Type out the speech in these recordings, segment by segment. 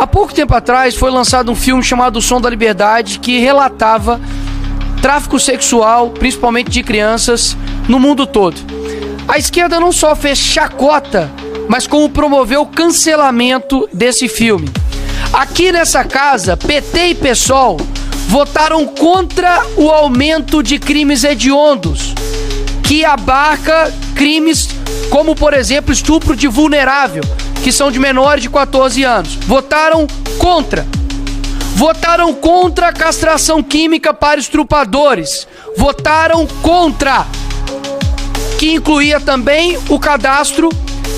Há pouco tempo atrás foi lançado um filme chamado O Som da Liberdade, que relatava tráfico sexual, principalmente de crianças, no mundo todo. A esquerda não só fez chacota, mas como promoveu o cancelamento desse filme. Aqui nessa casa, PT e PSOL votaram contra o aumento de crimes hediondos, que abarca crimes como, por exemplo, estupro de vulnerável, que são de menores de 14 anos. Votaram contra. Votaram contra a castração química para estrupadores. Votaram contra, que incluía também o Cadastro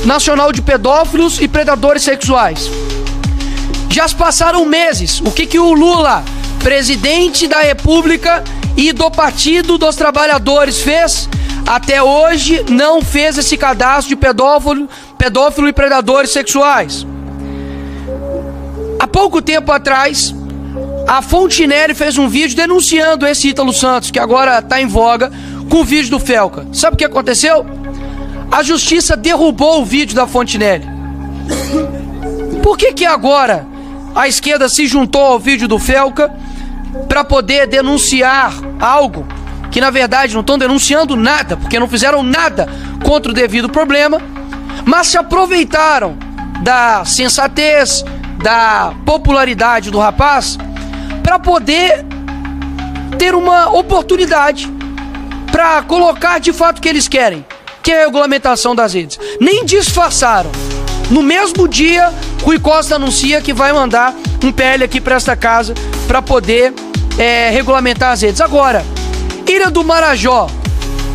Nacional de Pedófilos e Predadores Sexuais. Já se passaram meses. O que o Lula, presidente da República e do Partido dos Trabalhadores, fez? Até hoje não fez esse cadastro de pedófilo e predadores sexuais. Há pouco tempo atrás, a Fontinelli fez um vídeo denunciando esse Ítalo Santos, que agora está em voga, com o vídeo do Felca. Sabe o que aconteceu? A justiça derrubou o vídeo da Fontinelli. Por que agora a esquerda se juntou ao vídeo do Felca para poder denunciar algo que na verdade não estão denunciando nada, porque não fizeram nada contra o devido problema, mas se aproveitaram da sensatez, da popularidade do rapaz para poder ter uma oportunidade para colocar de fato o que eles querem, que é a regulamentação das redes. Nem disfarçaram. No mesmo dia, Rui Costa anuncia que vai mandar um PL aqui para esta casa para poder regulamentar as redes. Agora, Ilha do Marajó,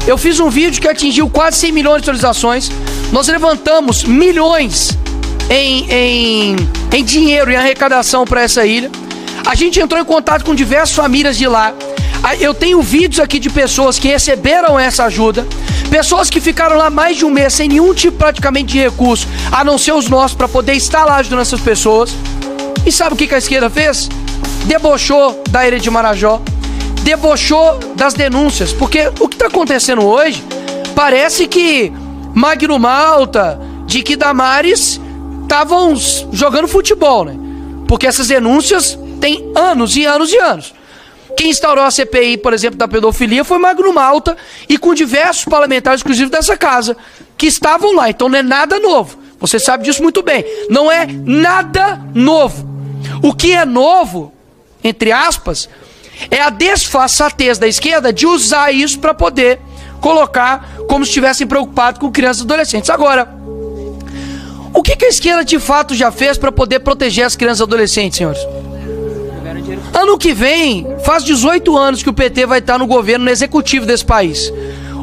eu fiz um vídeo que atingiu quase 100 milhões de visualizações. Nós levantamos milhões em dinheiro, em arrecadação para essa ilha. A gente entrou em contato com diversas famílias de lá. Eu tenho vídeos aqui de pessoas que receberam essa ajuda, pessoas que ficaram lá mais de um mês sem nenhum tipo praticamente de recurso, a não ser os nossos, para poder estar lá ajudando essas pessoas. E sabe o que a esquerda fez? Debochou da Ilha de Marajó, debochou das denúncias, porque o que está acontecendo hoje parece que Magno Malta, Dick Damares estavam jogando futebol, né? Porque essas denúncias têm anos e anos e anos. Quem instaurou a CPI, por exemplo, da pedofilia foi Magno Malta, e com diversos parlamentares, inclusive dessa casa, que estavam lá. Então não é nada novo. Você sabe disso muito bem. Não é nada novo. O que é novo, entre aspas, é a desfaçatez da esquerda de usar isso para poder colocar como se estivessem preocupados com crianças e adolescentes. Agora, o que a esquerda de fato já fez para poder proteger as crianças e adolescentes, senhores? Ano que vem, faz 18 anos que o PT vai estar no governo, no executivo desse país.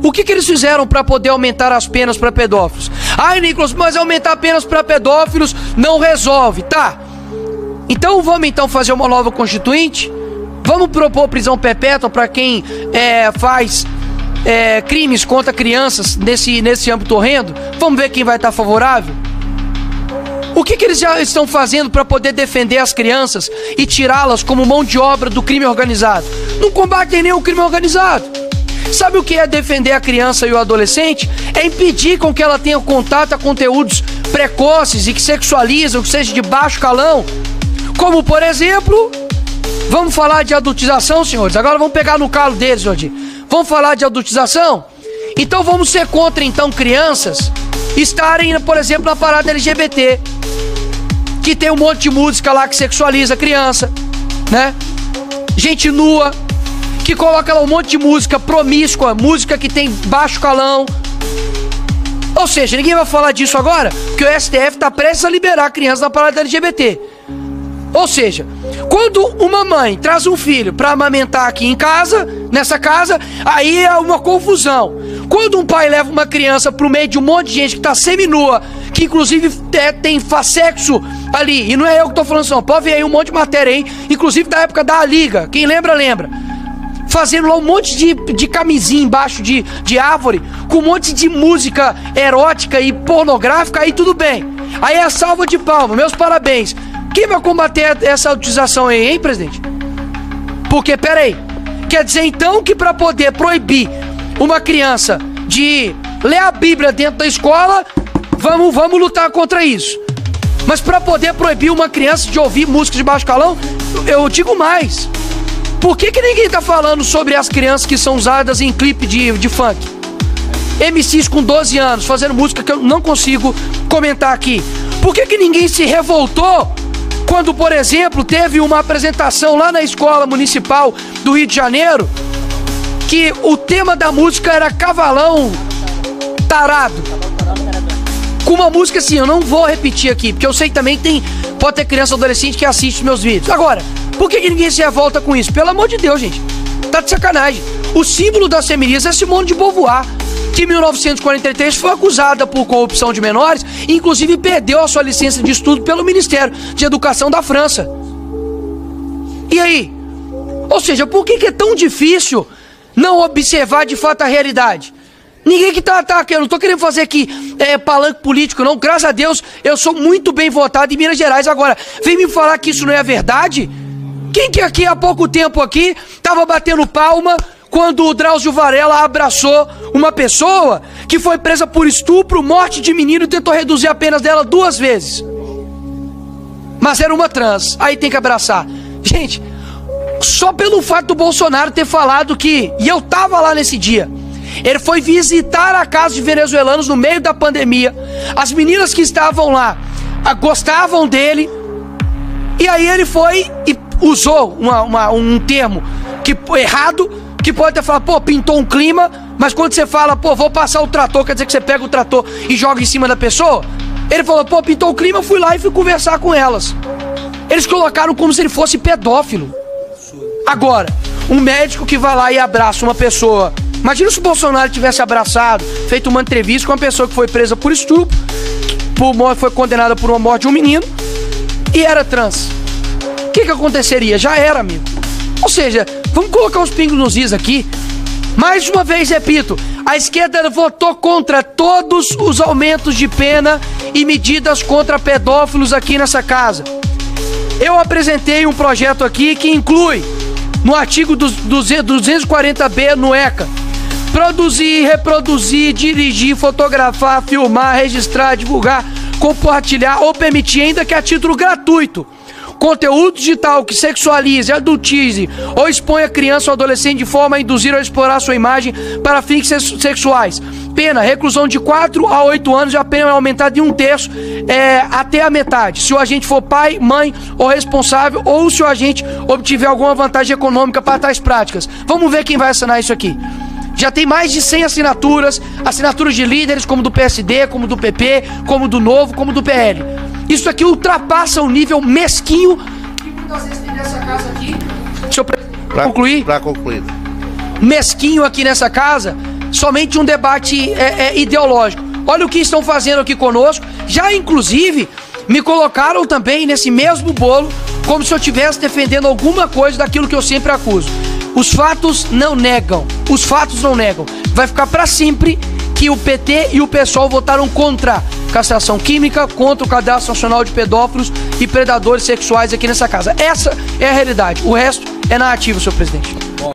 O que eles fizeram para poder aumentar as penas para pedófilos? Ai, Nicolas, mas aumentar penas para pedófilos não resolve, tá? Então vamos fazer uma nova constituinte? Vamos propor prisão perpétua para quem faz crimes contra crianças nesse âmbito horrendo? Vamos ver quem vai estar favorável? O que eles já estão fazendo para poder defender as crianças e tirá-las como mão de obra do crime organizado? Não combatem nem o crime organizado. Sabe o que é defender a criança e o adolescente? É impedir com que ela tenha contato a conteúdos precoces e que sexualizam, que seja de baixo calão. Como, por exemplo, vamos falar de adultização, senhores? Agora vamos pegar no calo deles, Jordi. Vamos falar de adultização? Então vamos ser contra, então, crianças estarem, por exemplo, na parada LGBT, que tem um monte de música lá que sexualiza a criança, né? Gente nua, que coloca lá um monte de música promíscua, música que tem baixo calão. Ou seja, ninguém vai falar disso agora, porque o STF está prestes a liberar a criança na parada LGBT. Ou seja, quando uma mãe traz um filho para amamentar aqui em casa, nessa casa, aí é uma confusão. Quando um pai leva uma criança pro meio de um monte de gente que tá seminua, que inclusive tem sexo ali, e não é eu que tô falando isso, pode ver aí um monte de matéria aí, inclusive da época da Liga, quem lembra, lembra. Fazendo lá um monte de camisinha embaixo de árvore, com um monte de música erótica e pornográfica, aí tudo bem. Aí é a salva de palmas, meus parabéns. Quem vai combater essa utilização aí, hein, presidente? Porque, peraí, quer dizer então que para poder proibir uma criança de ler a Bíblia dentro da escola, vamos lutar contra isso. Mas para poder proibir uma criança de ouvir música de baixo calão, eu digo mais. Por que ninguém tá falando sobre as crianças que são usadas em clipe de funk? MCs com 12 anos fazendo música que eu não consigo comentar aqui. Por que ninguém se revoltou quando, por exemplo, teve uma apresentação lá na Escola Municipal do Rio de Janeiro, que o tema da música era Cavalão Tarado? Com uma música assim, eu não vou repetir aqui, porque eu sei que também pode ter criança ou adolescente que assiste meus vídeos. Agora, por que ninguém se revolta com isso? Pelo amor de Deus, gente. Tá de sacanagem. O símbolo das feministas é Simone de Beauvoir, que em 1943 foi acusada por corrupção de menores, e inclusive perdeu a sua licença de estudo pelo Ministério de Educação da França. E aí? Ou seja, por que é tão difícil não observar de fato a realidade? Ninguém que tá aqui, eu não tô querendo fazer aqui palanque político, não. Graças a Deus, eu sou muito bem votado em Minas Gerais. Agora, vem me falar que isso não é a verdade? Quem que aqui há pouco tempo aqui tava batendo palma quando o Drauzio Varela abraçou uma pessoa que foi presa por estupro, morte de menino e tentou reduzir a pena dela 2 vezes? Mas era uma trans, aí tem que abraçar. Gente, só pelo fato do Bolsonaro ter falado que, e eu tava lá nesse dia, ele foi visitar a casa de venezuelanos no meio da pandemia. As meninas que estavam lá gostavam dele. E aí ele foi e usou um termo errado, que pode até falar, pô, pintou um clima. Mas quando você fala, pô, vou passar o trator, quer dizer que você pega o trator e joga em cima da pessoa? Ele falou, pô, pintou o clima, fui lá e fui conversar com elas. Eles colocaram como se ele fosse pedófilo. Agora, um médico que vai lá e abraça uma pessoa... Imagina se o Bolsonaro tivesse abraçado, feito uma entrevista com uma pessoa que foi presa por estupro, foi condenada por uma morte de um menino e era trans. O que aconteceria? Já era, amigo. Ou seja, vamos colocar os pingos nos is aqui. Mais uma vez, repito, a esquerda votou contra todos os aumentos de pena e medidas contra pedófilos aqui nessa casa. Eu apresentei um projeto aqui que inclui, no artigo 240B no ECA, produzir, reproduzir, dirigir, fotografar, filmar, registrar, divulgar, compartilhar ou permitir, ainda que a título gratuito, conteúdo digital que sexualize, adultize ou exponha criança ou adolescente de forma a induzir ou explorar sua imagem para fins sexuais. Pena, reclusão de 4 a 8 anos e a pena é aumentada em 1/3 até a metade, se o agente for pai, mãe ou responsável, ou se o agente obtiver alguma vantagem econômica para tais práticas. Vamos ver quem vai assinar isso aqui. Já tem mais de 100 assinaturas, assinaturas de líderes como do PSD, como do PP, como do Novo, como do PL. Isso aqui ultrapassa o nível mesquinho que muitas vezes tem nessa casa aqui. Deixa eu concluir. Para concluir. Mesquinho aqui nessa casa, somente um debate ideológico. Olha o que estão fazendo aqui conosco. Já inclusive me colocaram também nesse mesmo bolo, como se eu estivesse defendendo alguma coisa daquilo que eu sempre acuso. Os fatos não negam. Os fatos não negam. Vai ficar para sempre que o PT e o PSOL votaram contra castração química, contra o Cadastro Nacional de Pedófilos e Predadores Sexuais aqui nessa casa. Essa é a realidade. O resto é narrativo, senhor presidente.